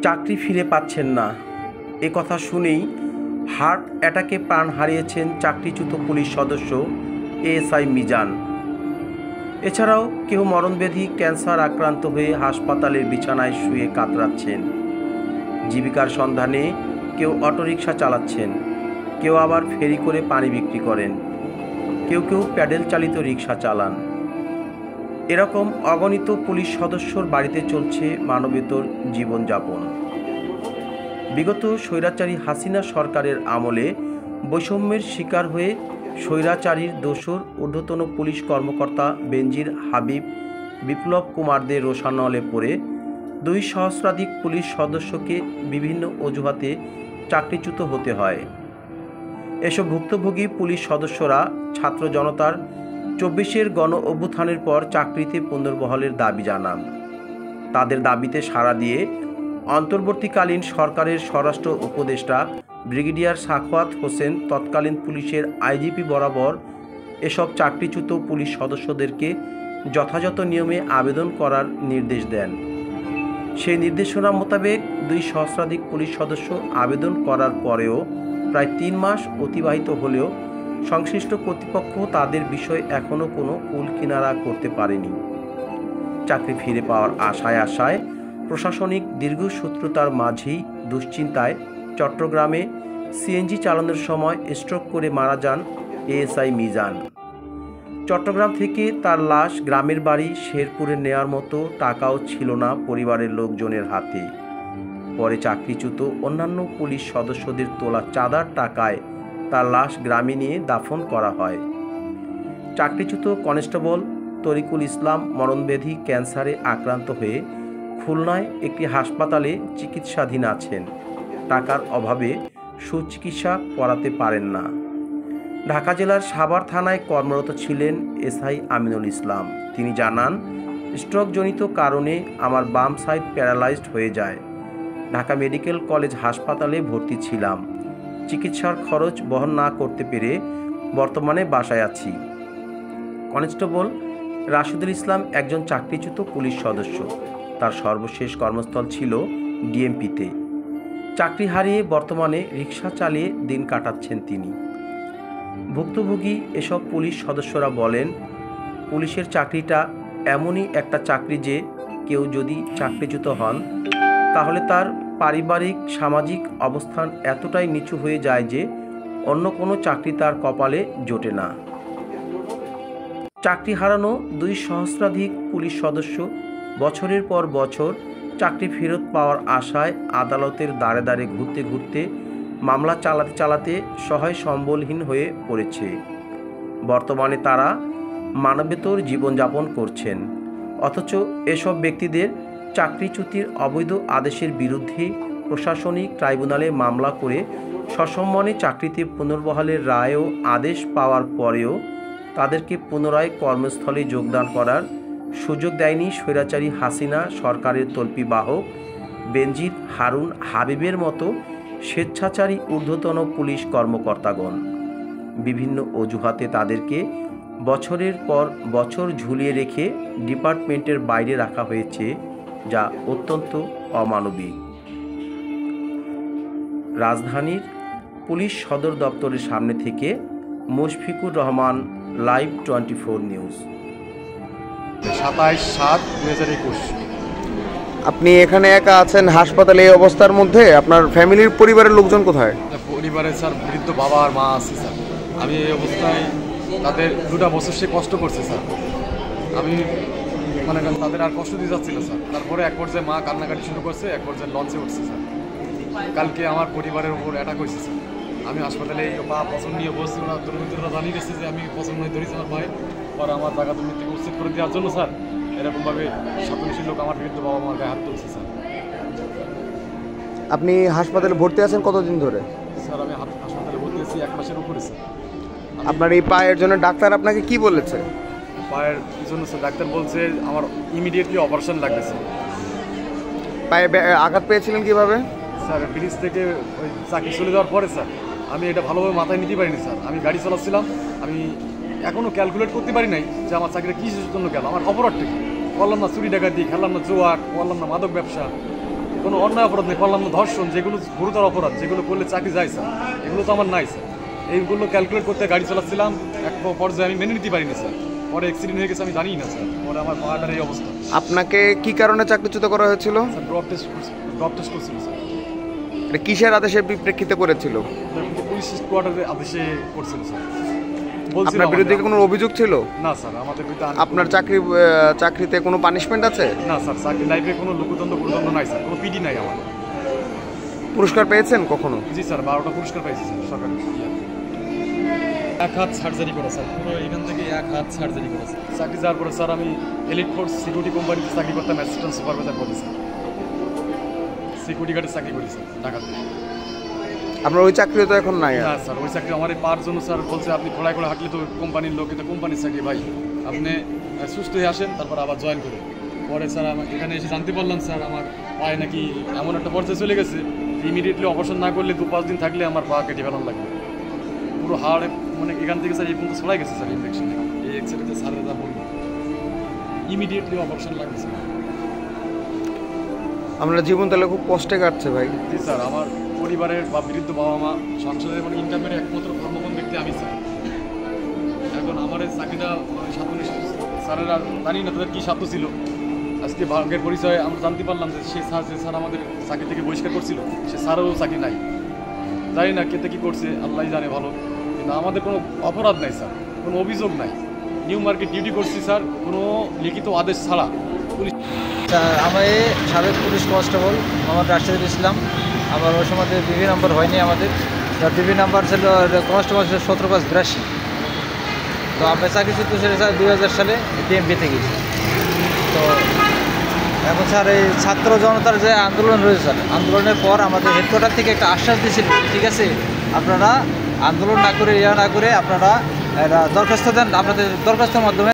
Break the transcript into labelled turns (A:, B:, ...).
A: চাকরি ফিরে পাচ্ছেন না, এ কথা শুনেই হার্ট অ্যাটাকে প্রাণ হারিয়েছেন চাকরিচ্যুত পুলিশ সদস্য এএসআই মিজান। এছাড়াও কেউ মরণব্যাধি ক্যান্সার আক্রান্ত হয়ে হাসপাতালের বিছানায় শুয়ে কাতরাচ্ছেন। জীবিকার সন্ধানে কেউ অটোরিকশা চালাচ্ছেন, কেউ আবার ফেরি করে পানি বিক্রি করেন, কেউ কেউ প্যাডেল চালিত রিক্সা চালান। এরকম অগণিত পুলিশ সদস্যর বাড়িতে চলছে মানবেতর জীবনযাপন। বিগত স্বৈরাচারী হাসিনা সরকারের আমলে বৈষম্যের শিকার হয়ে স্বৈরাচারীর দোসর ঊর্ধ্বতন পুলিশ কর্মকর্তা বেনজির হাবিব বিপ্লব কুমারদের রোষানলে পড়ে 2 সহস্রাধিক পুলিশ সদস্যকে বিভিন্ন অজুহাতে চাকরিচ্যুত হতে হয়। এসব ভুক্তভোগী পুলিশ সদস্যরা ছাত্র জনতার 24-এর গণ অভ্যুত্থানের পর চাকরিতে পুনর্বহালের দাবি জানান। তাদের দাবিতে সাড়া দিয়ে অন্তর্বর্তীকালীন সরকারের স্বরাষ্ট্র উপদেষ্টা ব্রিগেডিয়ার সাখাওয়াত হোসেন তৎকালীন পুলিশের আইজিপি বরাবর এসব চাকরিচ্যুত পুলিশ সদস্যদেরকে যথাযথ নিয়মে আবেদন করার নির্দেশ দেন। সেই নির্দেশনা মোতাবেক 2 সহস্রাধিক পুলিশ সদস্য আবেদন করার পরেও প্রায় 3 মাস অতিবাহিত হলেও সংশ্লিষ্ট কর্তৃপক্ষ তাদের বিষয়ে এখনও কোনো কুল কিনারা করতে পারেনি। চাকরি ফিরে পাওয়ার আশায় প্রশাসনিক দীর্ঘসূত্রতার মাঝেই দুশ্চিন্তায় চট্টগ্রামে সিএনজি চালানোর সময় স্ট্রোক করে মারা যান এএসআই মিজান। চট্টগ্রাম থেকে তার লাশ গ্রামের বাড়ি শেরপুরে নেয়ার মতো টাকাও ছিল না পরিবারের লোকজনের হাতে। পরে চাকরিচ্যুত অন্যান্য পুলিশ সদস্যদের তোলা চাঁদার টাকায় তার লাশ গ্রামে নিয়ে দাফন করা হয়। চাকরিচ্যুত কনস্টেবল তরিকুল ইসলাম মরণব্যাধি ক্যান্সারে আক্রান্ত হয়ে খুলনায় একটি হাসপাতালে চিকিৎসাধীন আছেন। টাকার অভাবে সুচিকিৎসা করাতে পারেন না। ঢাকা জেলার সাভার থানায় কর্মরত ছিলেন এসআই আমিনুল ইসলাম। তিনি জানান, স্ট্রোকজনিত কারণে আমার বাম সাইড প্যারালাইজড হয়ে যায়। ঢাকা মেডিকেল কলেজ হাসপাতালে ভর্তি ছিলাম। চিকিৎসার খরচ বহন না করতে পেরে বর্তমানে বাসায় আছি। কনস্টেবল রাশিদুল ইসলাম একজন চাকরিচ্যুত পুলিশ সদস্য। তার সর্বশেষ কর্মস্থল ছিল ডিএমপিতে। চাকরি হারিয়ে বর্তমানে রিক্সা চালিয়ে দিন কাটাচ্ছেন তিনি। ভুক্তভোগী এসব পুলিশ সদস্যরা বলেন, পুলিশের চাকরিটা এমনই একটা চাকরি যে কেউ যদি চাকরিচ্যুত হন তাহলে তার পারিবারিক সামাজিক অবস্থান এতটাই নিচু হয়ে যায় যে অন্য কোনো চাকরি তার কপালে জোটে না। চাকরি হারানো 2 সহস্রাধিক পুলিশ সদস্য বছরের পর বছর চাকরি ফেরত পাওয়ার আশায় আদালতের দ্বারে দ্বারে ঘুরতে ঘুরতে মামলা চালাতে চালাতে সহায় সম্বলহীন হয়ে পড়েছে। বর্তমানে তারা মানবেতর জীবনযাপন করছেন। অথচ এসব ব্যক্তিদের চাকরিচ্যুতির অবৈধ আদেশের বিরুদ্ধে প্রশাসনিক ট্রাইব্যুনালে মামলা করে সসম্মানে চাকরিতে পুনর্বহালের রায় ও আদেশ পাওয়ার পরেও তাদেরকে পুনরায় কর্মস্থলে যোগদান করার সুযোগ দেয়নি স্বৈরাচারী হাসিনা সরকারের তল্পি বাহক বেনজির হারুন হাবিবের মতো স্বেচ্ছাচারী ঊর্ধ্বতন পুলিশ কর্মকর্তাগণ। বিভিন্ন অজুহাতে তাদেরকে বছরের পর বছর ঝুলিয়ে রেখে ডিপার্টমেন্টের বাইরে রাখা হয়েছে, যা অত্যন্ত অমানবিক। রাজধানীর পুলিশ সদর দপ্তরের সামনে থেকে মুশফিকুর রহমান, লাইভ 24 নিউজ।
B: 27/7/2021।
C: আপনি এখানে একা আছেন হাসপাতালে এই অবস্থার মধ্যে, আপনার ফ্যামিলির পরিবারের লোকজন কোথায়?
B: পরিবারে স্যার বৃদ্ধ বাবা আর মা আছে স্যার। আমি এই অবস্থায় তাদের 2টা বছর সে কষ্ট করছে স্যার। আমি মনে করেন তাদের আর কষ্ট দিয়ে যাচ্ছিল স্যার। তারপরে এক পর্যায়ে মা কান্নাকাটি শুরু করছে, এক পর্যায়ে লঞ্চে উঠছে স্যার। কালকে আমার পরিবারের উপর অ্যাটাক হয়েছে স্যার। আমি হাসপাতালে এই পা পছন্দ নিয়ে বসছি, ওরা দুর্নীতিরা জানিয়ে গেছে যে আমি পছন্দ নিয়ে ধরেছি আমার ভাই। পরে আমার জায়গা দুর্নীতিকে উচ্ছেদ করে দেওয়ার জন্য স্যার এরকমভাবে সাতনশীল লোক আমার বিরুদ্ধে বাবা মার গায়ে হাত তুলছে স্যার।
C: আপনি হাসপাতালে ভর্তি আছেন কতদিন ধরে?
B: স্যার আমি হাসপাতালে ভর্তি আছি 1 মাসের উপরে স্যার।
C: আপনার এই পায়ের জন্য ডাক্তার আপনাকে কি বলেছে?
B: পায়ের জন্য স্যার ডাক্তার বলছে আমার ইমিডিয়েটলি অপারেশন লাগবে স্যার।
C: পায়ে আঘাত পেয়েছিলেন কিভাবে?
B: স্যার ব্রিজ থেকে ওই চাকরি চলে যাওয়ার পরে স্যার আমি এটা ভালোভাবে মাথায় নিতে পারিনি স্যার। আমি গাড়ি চালাচ্ছিলাম, আমি এখনও ক্যালকুলেট করতে পারি নাই যে আমার চাকরিটা কী জন্য গেল। আমার অপরাধটা কি করলাম না, চুরি ডাকাতি, খেললাম না জুয়া, করলাম না মাদক ব্যবসা, কোনো অন্যায় অপরাধ নেই, পারলাম না ধর্ষণ, যেগুলো গুরুতর অপরাধ, যেগুলো করলে চাকরি যায় স্যার, এগুলো তো আমার নাই স্যার। এইগুলো ক্যালকুলেট করতে গাড়ি চালাচ্ছিলাম, এক পর্যায়ে আমি মেনে নিতে পারিনি স্যার। পরে অ্যাক্সিডেন্ট হয়ে গেছে, আমি জানিই না স্যার। পরে আমার পাটার এই অবস্থা।
C: আপনাকে কি কারণে চাকরিচ্যুত করা হয়েছিল?
B: স্যার ড্রপ টেস্ট করছিল স্যার।
C: এটা কিসের আদেশের বিপ্রেক্ষিতে করেছিল?
B: পুলিশ কোয়ার্টারের আদেশে করছিল স্যার। বলছিল
C: আপনার বিরুদ্ধে কোনো অভিযোগ ছিল?
B: না স্যার, আমাদের বিরুদ্ধে
C: আপনার চাকরিতে কোনো পানিশমেন্ট আছে?
B: না স্যার, চাকরি লাইফে কোনো লোকদণ্ড গুরুদণ্ড নাই স্যার, কোনো পিডি নাই আমার।
C: পুরস্কার পেয়েছেন কখনো?
B: জি স্যার, 12টা পুরস্কার পাইছি স্যার সরকার। এক হাত সার্জারি করা স্যার, পুরো এখান থেকে এক হাত সার্জারি করা স্যার। চাকরি যাওয়ার পরে স্যার আমি এলিট ফোর্স সিকিউরিটি কোম্পানিতে চাকরি করতাম, অ্যাসিস্ট্যান্ট সুপারভাইজার পদে স্যার। সিকিউরিটি গার্ডে চাকরি করি স্যার ঢাকাতে।
C: আপনার ওই চাকরি তো এখন নাই?
B: না স্যার, ওই চাকরি আমার এই পাওয়ার জন্য স্যার বলছে আপনি খোলায় করে হাঁটলে তো কোম্পানির লোক, এটা কোম্পানির চাকরি ভাই, আপনি সুস্থ হয়ে আসেন তারপর আবার জয়েন করুন। পরে স্যার আমার এখানে এসে জানতে পারলাম স্যার আমার পায়ে নাকি এমন একটা পর্যায়ে চলে গেছে, ইমিডিয়েটলি অপারেশন না করলে 2-5 দিন থাকলে আমার পা কেটে ফেলানো লাগবে। পুরো হাড় মানে এখান থেকে স্যার এই পর্যন্ত ছড়াই গেছে স্যার ইনফেকশন। এই এক্সরেতে স্যারের যা বলবো, ইমিডিয়েটলি অপারেশন লাগবে স্যার।
C: আমরা জীবন তাহলে খুব কষ্টে কাটছে ভাই।
B: জি স্যার, আমার পরিবারের বা বৃদ্ধ বাবা মা, সংসারের মানে ইনকামের একমাত্র কর্মক্ষম ব্যক্তি আমি স্যার। এখন আমার এই চাকরিটা সাধনের স্যারের আর জানি না তাদের কী স্বার্থ ছিল। আজকে ভাগ্যের পরিচয়ে আমরা জানতে পারলাম যে যে স্যার আমাদের চাকরি থেকে বহিষ্কার করছিল, সে স্যারও চাকরি নাই। জানি না কেতে কী করছে, আল্লাহ জানে ভালো। কিন্তু আমাদের কোনো অপরাধ নাই স্যার, কোনো অভিযোগ নাই। নিউ মার্কেট ডিউটি করছি স্যার, কোনো লিখিত আদেশ ছাড়া। পুলিশ
D: আমি সাবেক পুলিশ কনস্টেবল মোহাম্মদ রাশিদুল ইসলাম। আমার ওই সময় ডিবি নাম্বার হয়নি আমাদের, ডিবি নাম্বার ছিল কনস্টেবল ছিল 17/82। তো আমি চাকরিচ্যুত ছিল স্যার 2000 সালে ডিএমপিতে গেছি। তো এখন স্যার এই ছাত্র জনতার যে আন্দোলন রয়েছে স্যার, আন্দোলনের পর আমাদের হেডকোয়ার্টার থেকে একটা আশ্বাস দিয়েছিল, ঠিক আছে আপনারা আন্দোলন না করে না করে আপনারা দরখাস্ত দেন, আপনাদের দরখাস্তের মাধ্যমে